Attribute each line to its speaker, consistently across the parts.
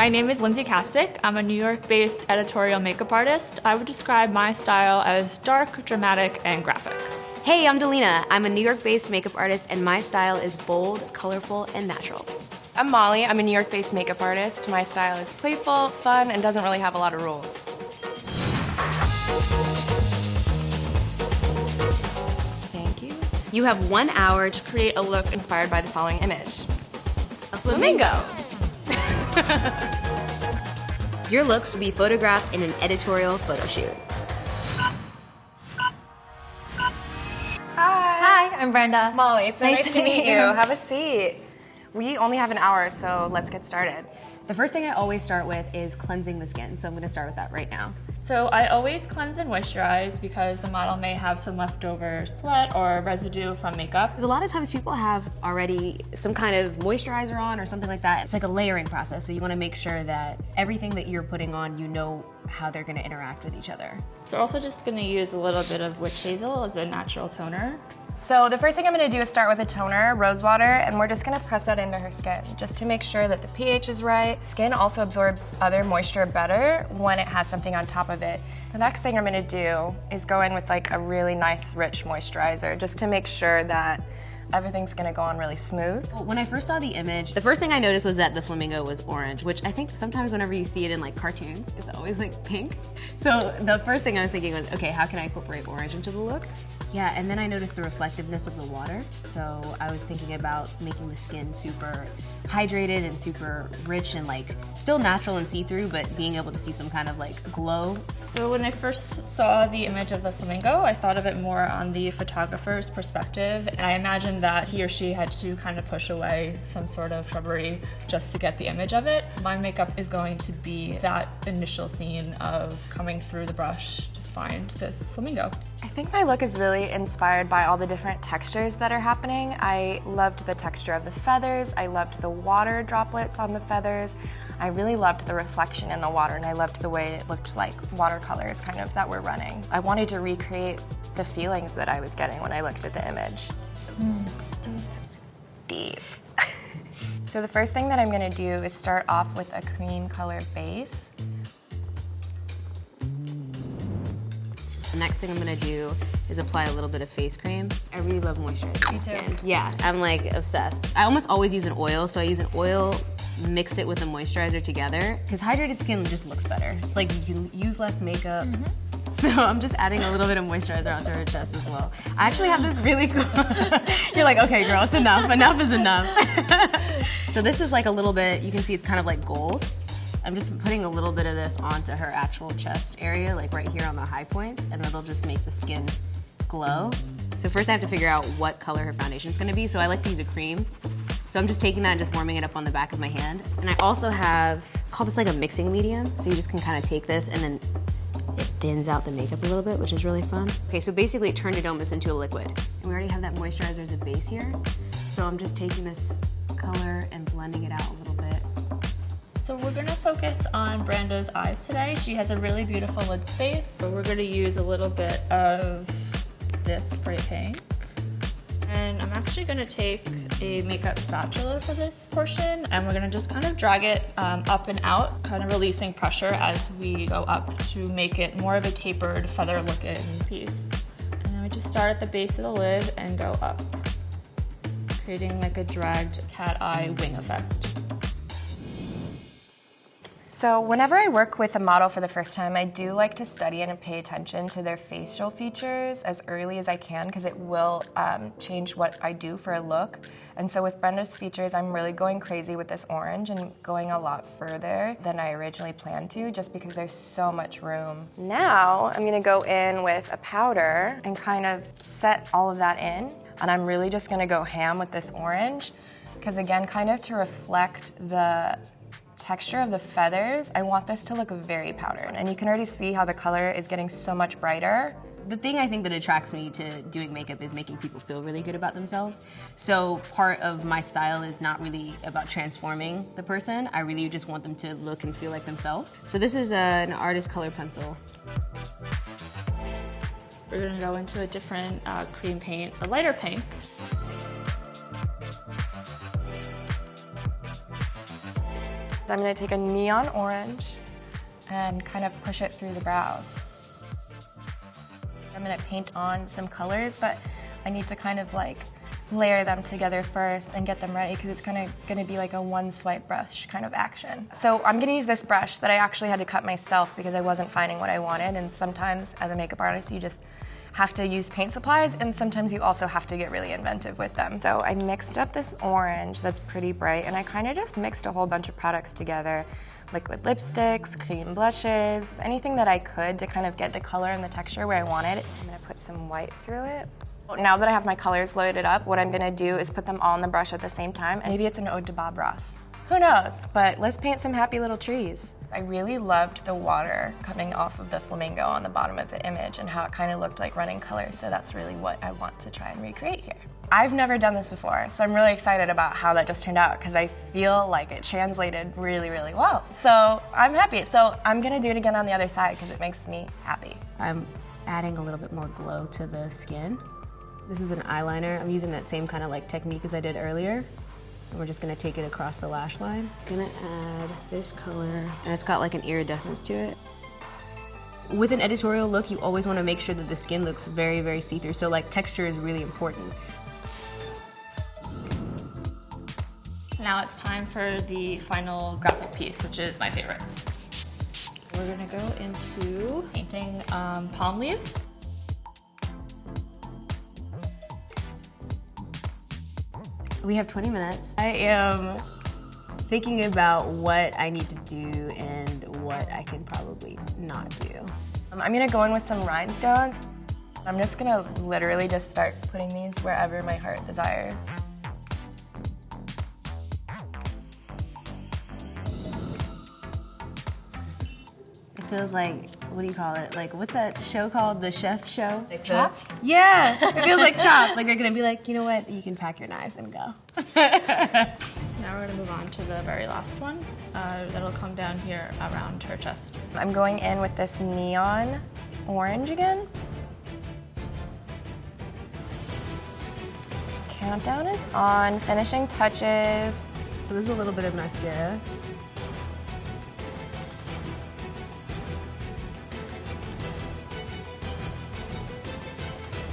Speaker 1: My name is Lindsay Kastick. I'm a New York-based editorial makeup artist. I would describe my style as dark, dramatic, and graphic.
Speaker 2: Hey, I'm Delina. I'm a New York-based makeup artist, and my style is bold, colorful, and natural.
Speaker 3: I'm Molly. I'm a New York-based makeup artist. My style is playful, fun, and doesn't really have a lot of rules. Thank you.
Speaker 2: You have 1 hour to
Speaker 3: Create a look inspired by the following image.
Speaker 2: a flamingo. Your looks will be photographed in an editorial photo shoot.
Speaker 3: Hi,
Speaker 4: I'm Brenda.
Speaker 3: Molly. So
Speaker 4: Nice
Speaker 3: nice
Speaker 4: to
Speaker 3: to meet
Speaker 4: meet
Speaker 3: you.
Speaker 4: you.
Speaker 3: Have a seat. We only have an hour, so let's get started.
Speaker 2: The first thing I always start with is cleansing the skin, so I'm gonna start with that right now.
Speaker 1: So I always cleanse and moisturize because the model may have some leftover sweat or residue from makeup.
Speaker 2: Because a lot of times people have already some kind of moisturizer on or something like that. It's like a layering process, so you wanna make sure that everything that you're putting on, you know how they're gonna interact with each other.
Speaker 1: So we're also just gonna use a little bit of witch hazel as a natural toner.
Speaker 3: So the first thing I'm gonna do is start with a toner, rose water, and we're just gonna press that into her skin, just to make sure that the pH is right. Skin also absorbs other moisture better when it has something on top of it. The next thing I'm gonna do is go in with like a really nice, rich moisturizer, just to make sure that everything's gonna go on really smooth.
Speaker 2: When I first saw the image, the first thing I noticed was that the flamingo was orange, which I think sometimes whenever you see it in like cartoons, it's always like pink. So the first thing I was thinking was, okay, how can I incorporate orange into the look? Yeah, and then I noticed the reflectiveness of the water. So I was thinking about making the skin super hydrated and super rich and like still natural and see-through, but being able to see some kind of like glow.
Speaker 1: So when I first saw the image of the flamingo, I thought of it more on the photographer's perspective, and I imagined that he or she had to kind of push away some sort of shrubbery just to get the image of it. My makeup is going to be that initial scene of coming through the brush to find this flamingo.
Speaker 3: I think my look is really inspired by all the different textures that are happening. I loved the texture of the feathers. I loved the water droplets on the feathers. I really loved the reflection in the water, and I loved the way it looked like watercolors kind of that were running. I wanted to recreate the feelings that I was getting when I looked at the image. Deep. So the first thing that I'm gonna do is start off with a cream color base.
Speaker 2: The next thing I'm gonna do is apply a little bit of face cream. I really love moisturizing my skin. Yeah, I'm like obsessed. I almost always use an oil, so I use an oil, mix it with a moisturizer together, because hydrated skin just looks better. It's like you can use less makeup. So I'm just adding a little bit of moisturizer onto her chest as well. I actually have this really cool, you're like, okay girl, it's enough, enough is enough. So this is like a little bit, you can see it's kind of like gold. I'm just putting a little bit of this onto her actual chest area, like right here on the high points, and it'll just make the skin glow. So first I have to figure out what color her foundation's gonna be, so I like to use a cream. So I'm just taking that and just warming it up on the back of my hand. And I also call this like a mixing medium, so you just can kind of take this and then it thins out the makeup a little bit, which is really fun. Okay, so basically it turned it almost into a liquid. And we already have that moisturizer as a base here, so I'm just taking this color and blending it out a little bit.
Speaker 1: So we're gonna focus on Branda's eyes today. She has a really beautiful lid space, so we're gonna use a little bit of this spray paint. And I'm actually gonna take a makeup spatula for this portion, and we're gonna just kind of drag it up and out, kind of releasing pressure as we go up to make it more of a tapered feather looking piece. And then we just start at the base of the lid and go up, creating like a dragged cat eye wing effect.
Speaker 3: So whenever I work with a model for the first time, I do like to study and pay attention to their facial features as early as I can, because it will change what I do for a look. And so with Brenda's features, I'm really going crazy with this orange and going a lot further than I originally planned to, just because there's so much room. Now I'm gonna go in with a powder and kind of set all of that in. And I'm really just gonna go ham with this orange, because again, kind of to reflect the texture of the feathers, I want this to look very powdered. And you can already see how the color is getting so much brighter.
Speaker 2: The thing I think that attracts me to doing makeup is making people feel really good about themselves. So part of my style is not really about transforming the person. I really just want them to look and feel like themselves. So this is an artist color pencil.
Speaker 1: We're gonna go into a different cream paint, a lighter pink.
Speaker 3: I'm gonna take a neon orange and kind of push it through the brows. I'm gonna paint on some colors, but I need to kind of like layer them together first and get them ready because it's kind of gonna be like a one swipe brush kind of action. So I'm gonna use this brush that I actually had to cut myself because I wasn't finding what I wanted, and sometimes as a makeup artist you just have to use paint supplies, and sometimes you also have to get really inventive with them. So I mixed up this orange that's pretty bright, and I kind of just mixed a whole bunch of products together, liquid lipsticks, cream blushes, anything that I could to kind of get the color and the texture where I wanted it. I'm gonna put some white through it. Now that I have my colors loaded up, what I'm gonna do is put them all on the brush at the same time. Maybe it's an ode to Bob Ross. Who knows? But let's paint some happy little trees. I really loved the water coming off of the flamingo on the bottom of the image and how it kind of looked like running colors, so that's really what I want to try and recreate here. I've never done this before, so I'm really excited about how that just turned out because I feel like it translated really, really well. So I'm happy. So I'm gonna do it again on the other side because it makes me happy.
Speaker 2: I'm adding a little bit more glow to the skin. This is an eyeliner. I'm using that same kind of like technique as I did earlier. And we're just gonna take it across the lash line. Gonna add this color, and it's got like an iridescence to it. With an editorial look, you always wanna make sure that the skin looks very, very see-through. So like texture is really important.
Speaker 1: Now it's time for the final graphic piece, which is my favorite. We're gonna go into painting palm leaves.
Speaker 2: We have 20 minutes. I am thinking about what I need to do and what I can probably not do.
Speaker 3: I'm gonna go in with some rhinestones. I'm just gonna literally just start putting these wherever my heart desires.
Speaker 2: It feels like, what do you call it? Like, what's that show called? The chef show?
Speaker 3: Like Chopped?
Speaker 2: Yeah, it feels like Chopped. Like they're gonna be like, you know what? You can pack your knives and go.
Speaker 1: Now we're gonna move on to the very last one. That'll come down here around her chest.
Speaker 3: I'm going in with this neon orange again. Countdown is on, finishing touches.
Speaker 2: So there's a little bit of mascara.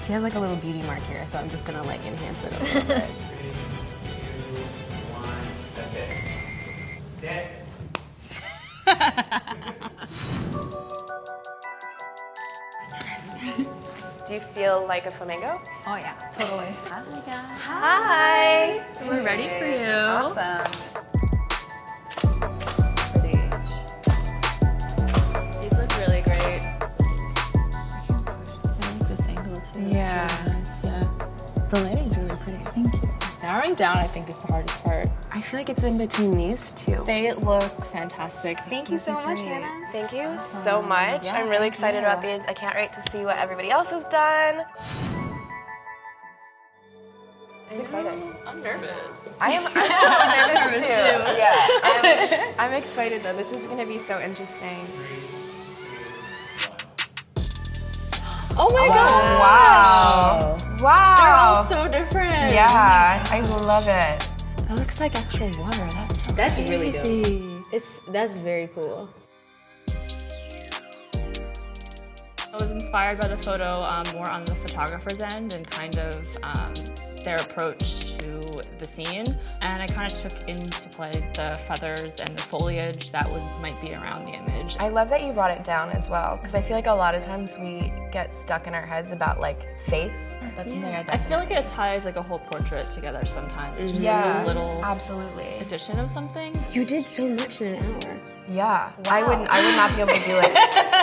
Speaker 2: She has like a little beauty mark here, so I'm just gonna like enhance it a little bit.
Speaker 4: 3, 2, 1, that's it.
Speaker 3: Do you feel like a flamingo?
Speaker 1: Oh yeah, totally.
Speaker 3: Hi, guys. Hi.
Speaker 1: We're ready for you.
Speaker 3: Awesome.
Speaker 1: These look really great. I like this angle too.
Speaker 3: Yeah.
Speaker 1: It's really nice. Yeah.
Speaker 2: The lighting's really pretty.
Speaker 1: Thank you. Narrowing down, I think, is the hardest part.
Speaker 3: I feel like it's in between these two.
Speaker 1: They look fantastic.
Speaker 2: Thank you so much, Hannah.
Speaker 3: Thank you so much.
Speaker 1: Yeah,
Speaker 3: I'm really
Speaker 1: thank
Speaker 3: excited
Speaker 1: you.
Speaker 3: about these. I can't wait to see what everybody else has done. I'm excited.
Speaker 1: I'm nervous.
Speaker 3: I'm a little nervous too. Yeah. I'm excited though. This is gonna be so interesting.
Speaker 1: Oh my god!
Speaker 3: Wow. Wow.
Speaker 1: So different.
Speaker 3: Yeah, I love it.
Speaker 1: That looks like actual water. That's so
Speaker 2: That's
Speaker 1: crazy.
Speaker 2: really dope. That's very cool.
Speaker 1: I was inspired by the photo more on the photographer's end and kind of their approach to the scene. And I kind of took into play the feathers and the foliage that might be around the image.
Speaker 3: I love that you brought it down as well, because I feel like a lot of times we get stuck in our heads about like face. That's something
Speaker 1: I feel like it ties like a whole portrait together sometimes. It's just
Speaker 3: Yeah,
Speaker 1: like a little
Speaker 3: absolutely.
Speaker 1: addition of something.
Speaker 2: You did so much in an hour.
Speaker 3: Yeah, I would not be able to do it.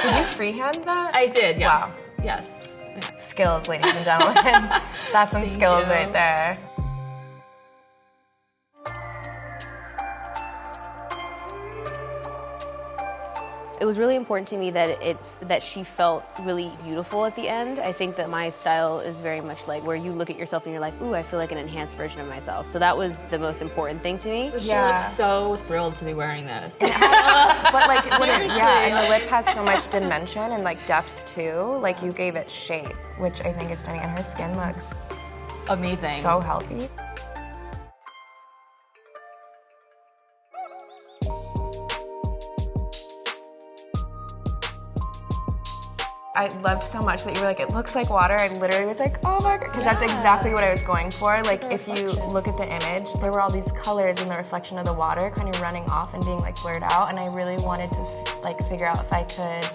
Speaker 3: Did you freehand that?
Speaker 1: I did, yes.
Speaker 3: Wow.
Speaker 1: Yes.
Speaker 3: Skills, ladies and gentlemen. That's some skills
Speaker 1: you.
Speaker 3: right there.
Speaker 2: It was really important to me that she felt really beautiful at the end. I think that my style is very much like where you look at yourself and you're like, ooh, I feel like an enhanced version of myself. So that was the most important thing to me.
Speaker 1: She
Speaker 3: Yeah.
Speaker 1: looks so thrilled to be wearing this.
Speaker 3: But like, yeah, and the
Speaker 1: Seriously.
Speaker 3: lip has so much dimension and like depth too. Like you gave it shape, which I think is stunning, and her skin looks
Speaker 1: Amazing.
Speaker 3: so healthy. I loved so much that you were like, it looks like water. I literally was like, oh my God, because that's exactly what I was going for. Like, if you look at the image, there were all these colors in the reflection of the water kind of running off and being like blurred out, and I really wanted to like figure out if I could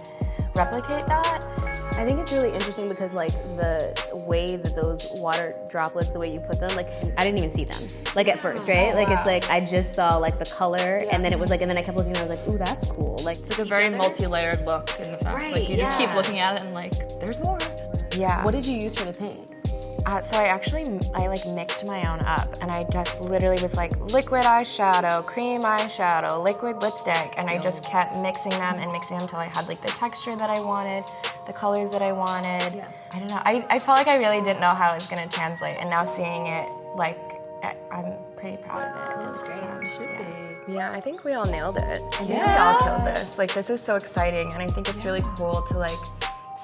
Speaker 3: replicate that.
Speaker 2: I think it's really interesting because like the way that those water droplets, the way you put them, like I didn't even see them. Like at first, right? Like it's like I just saw like the color and then it was like, and then I kept looking and I was like, ooh, that's cool. Like
Speaker 1: It's like a very multi-layered look in the fact. Like you just keep looking at it and like, there's more.
Speaker 3: Yeah.
Speaker 2: What did you use for the paint?
Speaker 3: So I like mixed my own up, and I just literally was like liquid eyeshadow, cream eyeshadow, liquid lipstick, and I just kept mixing them until I had like the texture that I wanted, the colors that I wanted. Yeah. I don't know. I felt like I really didn't know how it was going to translate, and now seeing it, like, I'm pretty proud of it.
Speaker 2: That's great.
Speaker 3: Yeah, I think we all nailed it. I think we all killed this. Like, this is so exciting, and I think it's really cool to like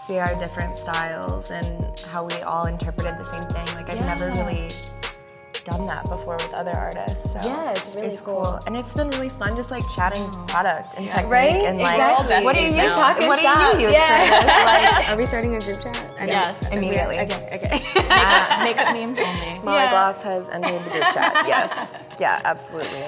Speaker 3: see our different styles and how we all interpreted the same thing. Like, I've never really done that before with other artists. So
Speaker 2: yeah, it's really cool.
Speaker 3: And it's been really fun just like chatting product and technique.
Speaker 2: Right?
Speaker 3: And like,
Speaker 2: Exactly.
Speaker 3: what do you use? What do you use for this?
Speaker 2: Like, are we starting a group chat?
Speaker 1: Yes.
Speaker 3: Immediately.
Speaker 2: Okay.
Speaker 1: Makeup memes only.
Speaker 3: Molly Gloss has entered the group chat. Yes. Yeah, absolutely.